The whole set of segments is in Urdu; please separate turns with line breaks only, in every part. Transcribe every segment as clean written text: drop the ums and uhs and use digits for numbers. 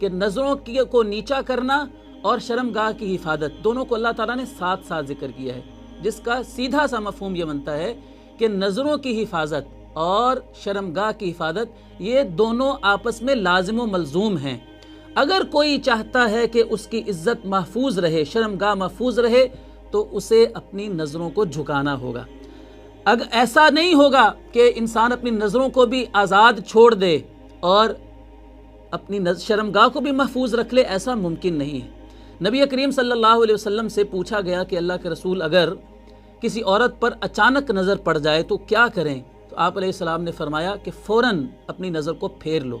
کہ نظروں کو نیچا کرنا اور شرمگاہ کی حفاظت دونوں کو اللہ تعالیٰ نے ساتھ ساتھ ذکر کیا ہے، جس کا سیدھا سا مفہوم یہ بنتا ہے کہ نظروں کی حفاظت اور شرمگاہ کی حفاظت یہ دونوں آپس میں لازم و ملزوم ہیں۔ اگر کوئی چاہتا ہے کہ اس کی عزت محفوظ رہے، شرمگاہ محفوظ رہے، تو اسے اپنی نظروں کو جھکانا ہوگا۔ اگر ایسا نہیں ہوگا کہ انسان اپنی نظروں کو بھی آزاد چھوڑ دے اور اپنی شرمگاہ کو بھی محفوظ رکھ لے، ایسا ممکن نہیں ہے۔ نبی کریم صلی اللہ علیہ وسلم سے پوچھا گیا کہ اللہ کے رسول اگر کسی عورت پر اچانک نظر پڑ جائے تو کیا کریں؟ تو آپ علیہ السلام نے فرمایا کہ فوراً اپنی نظر کو پھیر لو۔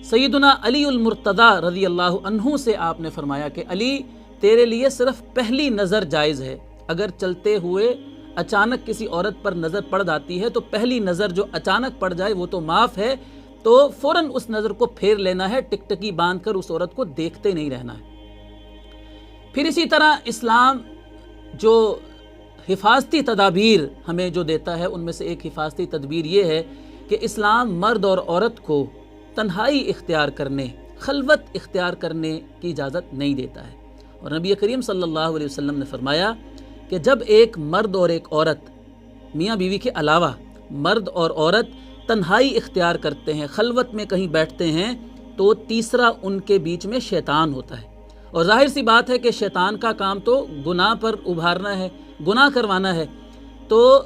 سیدنا علی المرتضی رضی اللہ عنہ سے آپ نے فرمایا کہ علی تیرے لیے صرف پہلی نظر جائز ہے، اگر چلتے ہوئے اچانک کسی عورت پر نظر پڑ جاتی ہے تو پہلی نظر جو اچانک پڑ جائے وہ تو معاف ہے، تو فوراً اس نظر کو پھیر لینا ہے، ٹکٹکی باندھ کر اس عورت کو دیکھتے نہیں رہنا ہے۔ پھر اسی طرح اسلام جو حفاظتی تدابیر ہمیں جو دیتا ہے، ان میں سے ایک حفاظتی تدبیر یہ ہے کہ اسلام مرد اور عورت کو تنہائی اختیار کرنے، خلوت اختیار کرنے کی اجازت نہیں دیتا ہے، اور نبی کریم صلی اللہ علیہ وسلم نے فرمایا کہ جب ایک مرد اور ایک عورت، میاں بیوی کے علاوہ مرد اور عورت تنہائی اختیار کرتے ہیں، خلوت میں کہیں بیٹھتے ہیں، تو تیسرا ان کے بیچ میں شیطان ہوتا ہے، اور ظاہر سی بات ہے کہ شیطان کا کام تو گناہ پر ابھارنا ہے، گناہ کروانا ہے، تو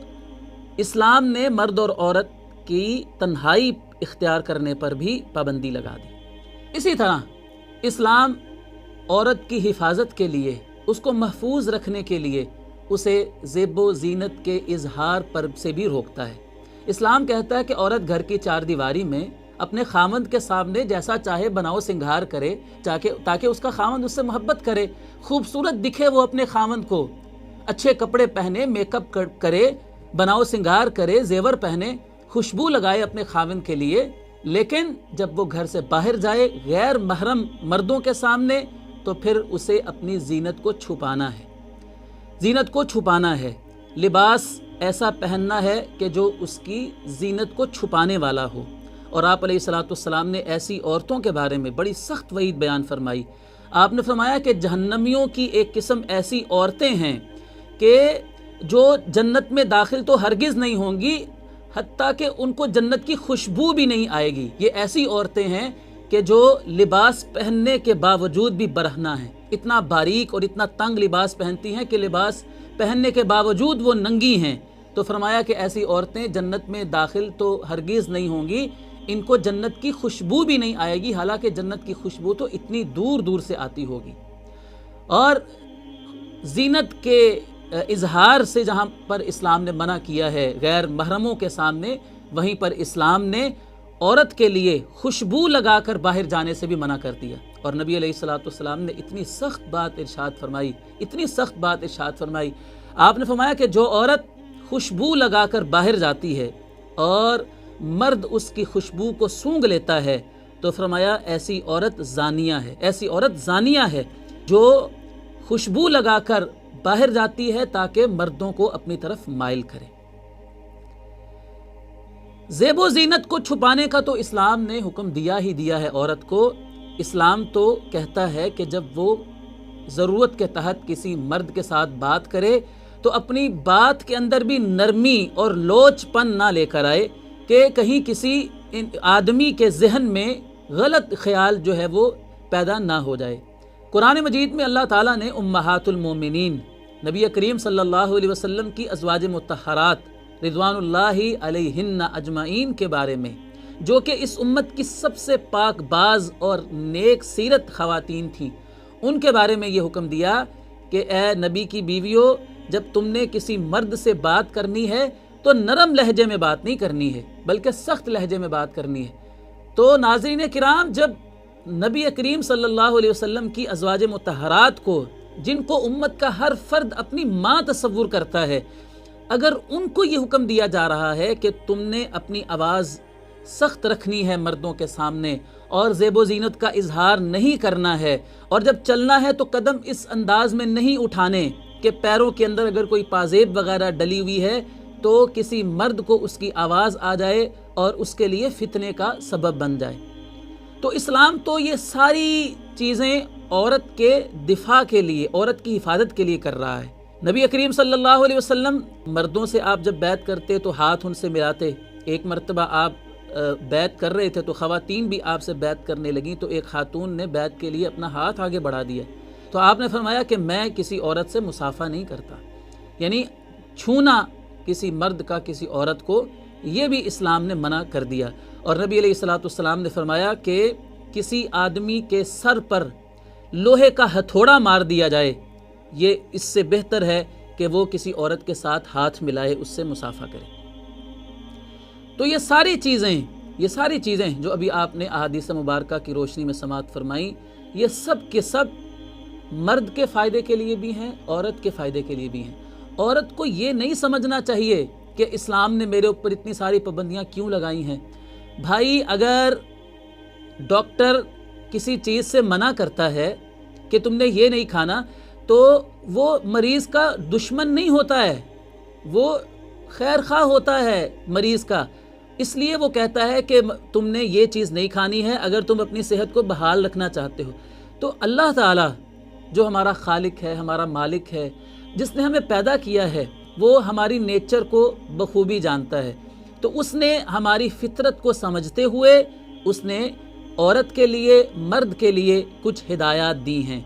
اسلام نے مرد اور عورت کی تنہائی اختیار کرنے پر بھی پابندی لگا دی۔ اسی طرح اسلام عورت کی حفاظت کے لیے، اس کو محفوظ رکھنے کے لیے اسے زیب و زینت کے اظہار پر سے بھی روکتا ہے۔ اسلام کہتا ہے کہ عورت گھر کی چار دیواری میں اپنے خامند کے سامنے جیسا چاہے بناؤ سنگھار کرے، تاکہ اس کا خامند اس سے محبت کرے، خوبصورت دکھے وہ اپنے خامند کو، اچھے کپڑے پہنے، میک اپ کرے، بناؤ سنگھار کرے، زیور پہنے، خوشبو لگائے اپنے خامند کے لیے، لیکن جب وہ گھر سے باہر جائے غیر محرم مردوں کے سامنے تو پھر اسے اپنی زینت کو چھپانا ہے، زینت کو چھپانا ہے، لباس ایسا پہننا ہے کہ جو اس کی زینت کو چھپانے والا ہو۔ اور آپ علیہ السلام نے ایسی عورتوں کے بارے میں بڑی سخت وعید بیان فرمائی۔ آپ نے فرمایا کہ جہنمیوں کی ایک قسم ایسی عورتیں ہیں کہ جو جنت میں داخل تو ہرگز نہیں ہوں گی، حتیٰ کہ ان کو جنت کی خوشبو بھی نہیں آئے گی۔ یہ ایسی عورتیں ہیں کہ جو لباس پہننے کے باوجود بھی برہنہ ہیں، اتنا باریک اور اتنا تنگ لباس پہنتی ہیں کہ لباس پہننے کے باوجود وہ ننگی ہیں۔ تو فرمایا کہ ایسی عورتیں جنت میں داخل تو ہرگز نہیں ہوں گی، ان کو جنت کی خوشبو بھی نہیں آئے گی، حالانکہ جنت کی خوشبو تو اتنی دور دور سے آتی ہوگی۔ اور زینت کے اظہار سے جہاں پر اسلام نے منع کیا ہے غیر محرموں کے سامنے، وہیں پر اسلام نے عورت کے لیے خوشبو لگا کر باہر جانے سے بھی منع کر دیا۔ اور نبی علیہ السلام نے اتنی سخت بات ارشاد فرمائی، اتنی سخت بات ارشاد فرمائی، آپ نے فرمایا کہ جو عورت خوشبو لگا کر باہر جاتی ہے اور مرد اس کی خوشبو کو سونگھ لیتا ہے تو فرمایا ایسی عورت زانیہ ہے، ایسی عورت زانیہ ہے جو خوشبو لگا کر باہر جاتی ہے تاکہ مردوں کو اپنی طرف مائل کرے۔ زیب و زینت کو چھپانے کا تو اسلام نے حکم دیا ہی دیا ہے عورت کو۔ اسلام تو کہتا ہے کہ جب وہ ضرورت کے تحت کسی مرد کے ساتھ بات کرے تو اپنی بات کے اندر بھی نرمی اور لوچ پن نہ لے کر آئے کہ کہیں کسی آدمی کے ذہن میں غلط خیال جو ہے وہ پیدا نہ ہو جائے۔ قرآن مجید میں اللہ تعالیٰ نے امہات المومنین نبی کریم صلی اللہ علیہ وسلم کی ازواج مطہرات رضوان اللہ علیہن اجمعین کے بارے میں، جو کہ اس امت کی سب سے پاک باز اور نیک سیرت خواتین تھیں، ان کے بارے میں یہ حکم دیا کہ اے نبی کی بیویوں، جب تم نے کسی مرد سے بات کرنی ہے تو نرم لہجے میں بات نہیں کرنی ہے بلکہ سخت لہجے میں بات کرنی ہے۔ تو ناظرین کرام، جب نبی کریم صلی اللہ علیہ وسلم کی ازواج مطہرات کو، جن کو امت کا ہر فرد اپنی ماں تصور کرتا ہے، اگر ان کو یہ حکم دیا جا رہا ہے کہ تم نے اپنی آواز سخت رکھنی ہے مردوں کے سامنے اور زیب و زینت کا اظہار نہیں کرنا ہے، اور جب چلنا ہے تو قدم اس انداز میں نہیں اٹھانے کہ پیروں کے اندر اگر کوئی پازیب وغیرہ ڈلی ہوئی ہے تو کسی مرد کو اس کی آواز آ جائے اور اس کے لیے فتنے کا سبب بن جائے۔ تو اسلام تو یہ ساری چیزیں عورت کے دفاع کے لیے، عورت کی حفاظت کے لیے کر رہا ہے۔ نبی کریم صلی اللہ علیہ وسلم مردوں سے آپ جب بیعت کرتے تو ہاتھ ان سے ملاتے۔ ایک مرتبہ آپ بیعت کر رہے تھے تو خواتین بھی آپ سے بیعت کرنے لگیں، تو ایک خاتون نے بیعت کے لیے اپنا ہاتھ آگے بڑھا دیا، تو آپ نے فرمایا کہ میں کسی عورت سے مصافحہ نہیں کرتا، یعنی چھونا کسی مرد کا کسی عورت کو، یہ بھی اسلام نے منع کر دیا۔ اور نبی علیہ السلام نے فرمایا کہ کسی آدمی کے سر پر لوہے کا ہتھوڑا مار دیا جائے، یہ اس سے بہتر ہے کہ وہ کسی عورت کے ساتھ ہاتھ ملائے، اس سے مصافحہ کرے۔ تو یہ ساری چیزیں جو ابھی آپ نے احادیث مبارکہ کی روشنی میں سماعت فرمائیں، یہ سب کے سب مرد کے فائدے کے لیے بھی ہیں، عورت کے فائدے کے لیے بھی ہیں۔ عورت کو یہ نہیں سمجھنا چاہیے کہ اسلام نے میرے اوپر اتنی ساری پابندیاں کیوں لگائی ہیں۔ بھائی اگر ڈاکٹر کسی چیز سے منع کرتا ہے کہ تم نے یہ نہیں کھانا، تو وہ مریض کا دشمن نہیں ہوتا ہے، وہ خیر خواہ ہوتا ہے مریض کا، اس لیے وہ کہتا ہے کہ تم نے یہ چیز نہیں کھانی ہے اگر تم اپنی صحت کو بحال رکھنا چاہتے ہو۔ تو اللہ تعالیٰ جو ہمارا خالق ہے، ہمارا مالک ہے، جس نے ہمیں پیدا کیا ہے، وہ ہماری نیچر کو بخوبی جانتا ہے، تو اس نے ہماری فطرت کو سمجھتے ہوئے اس نے عورت کے لیے، مرد کے لیے کچھ ہدایات دی ہیں۔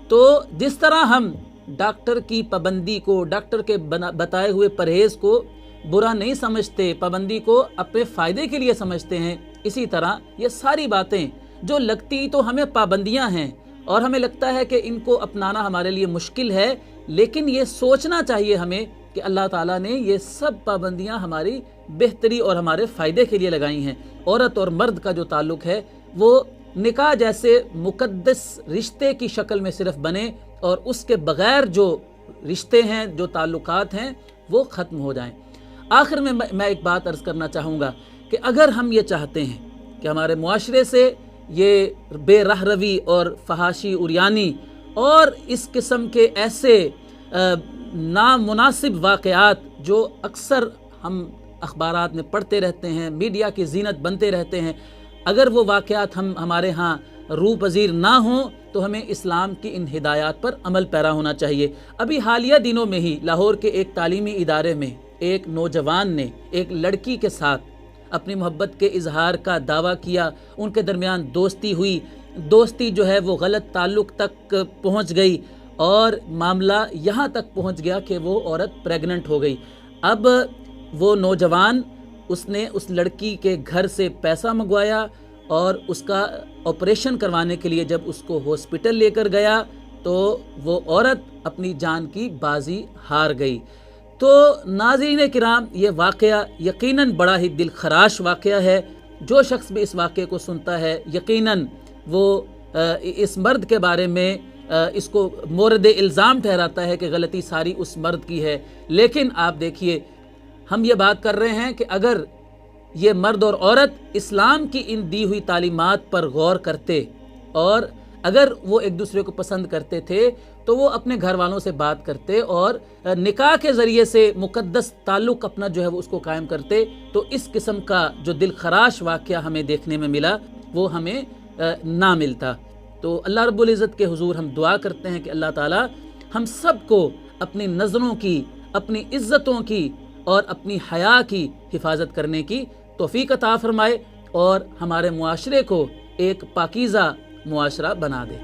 تو جس طرح ہم ڈاکٹر کی پابندی کو، ڈاکٹر کے بتائے ہوئے پرہیز کو برا نہیں سمجھتے، پابندی کو اپنے فائدے کے لیے سمجھتے ہیں، اسی طرح یہ ساری باتیں جو لگتی تو ہمیں پابندیاں ہیں اور ہمیں لگتا ہے کہ ان کو اپنانا ہمارے لیے مشکل ہے، لیکن یہ سوچنا چاہیے ہمیں کہ اللہ تعالیٰ نے یہ سب پابندیاں ہماری بہتری اور ہمارے فائدے کے لیے لگائی ہیں۔ عورت اور مرد کا جو تعلق ہے وہ نکاح جیسے مقدس رشتے کی شکل میں صرف بنے، اور اس کے بغیر جو رشتے ہیں، جو تعلقات ہیں، وہ ختم ہو جائیں۔ آخر میں ایک بات عرض کرنا چاہوں گا کہ اگر ہم یہ چاہتے ہیں کہ ہمارے معاشرے سے یہ بے راہ روی اور فحاشی عریانی اور اس قسم کے ایسے نامناسب واقعات جو اکثر ہم اخبارات میں پڑھتے رہتے ہیں، میڈیا کی زینت بنتے رہتے ہیں، اگر وہ واقعات ہمارے ہاں روح پذیر نہ ہوں تو ہمیں اسلام کی ان ہدایات پر عمل پیرا ہونا چاہیے۔ ابھی حالیہ دنوں میں ہی لاہور کے ایک تعلیمی ادارے میں ایک نوجوان نے ایک لڑکی کے ساتھ اپنی محبت کے اظہار کا دعویٰ کیا، ان کے درمیان دوستی ہوئی، دوستی جو ہے وہ غلط تعلق تک پہنچ گئی اور معاملہ یہاں تک پہنچ گیا کہ وہ عورت پریگننٹ ہو گئی۔ اب وہ نوجوان اس نے اس لڑکی کے گھر سے پیسہ منگوایا اور اس کا آپریشن کروانے کے لیے جب اس کو ہاسپٹل لے کر گیا تو وہ عورت اپنی جان کی بازی ہار گئی۔ تو ناظرین کرام، یہ واقعہ یقیناً بڑا ہی دل خراش واقعہ ہے۔ جو شخص بھی اس واقعے کو سنتا ہے یقیناً وہ اس مرد کے بارے میں اس کو مورد الزام ٹھہراتا ہے کہ غلطی ساری اس مرد کی ہے، لیکن آپ دیکھیے ہم یہ بات کر رہے ہیں کہ اگر یہ مرد اور عورت اسلام کی ان دی ہوئی تعلیمات پر غور کرتے اور اگر وہ ایک دوسرے کو پسند کرتے تھے تو وہ اپنے گھر والوں سے بات کرتے اور نکاح کے ذریعے سے مقدس تعلق اپنا جو ہے وہ اس کو قائم کرتے، تو اس قسم کا جو دل خراش واقعہ ہمیں دیکھنے میں ملا وہ ہمیں نہ ملتا۔ تو اللہ رب العزت کے حضور ہم دعا کرتے ہیں کہ اللہ تعالی ہم سب کو اپنی نظروں کی، اپنی عزتوں کی اور اپنی حیا کی حفاظت کرنے کی توفیق عطا فرمائے اور ہمارے معاشرے کو ایک پاکیزہ معاشرہ بنا دے۔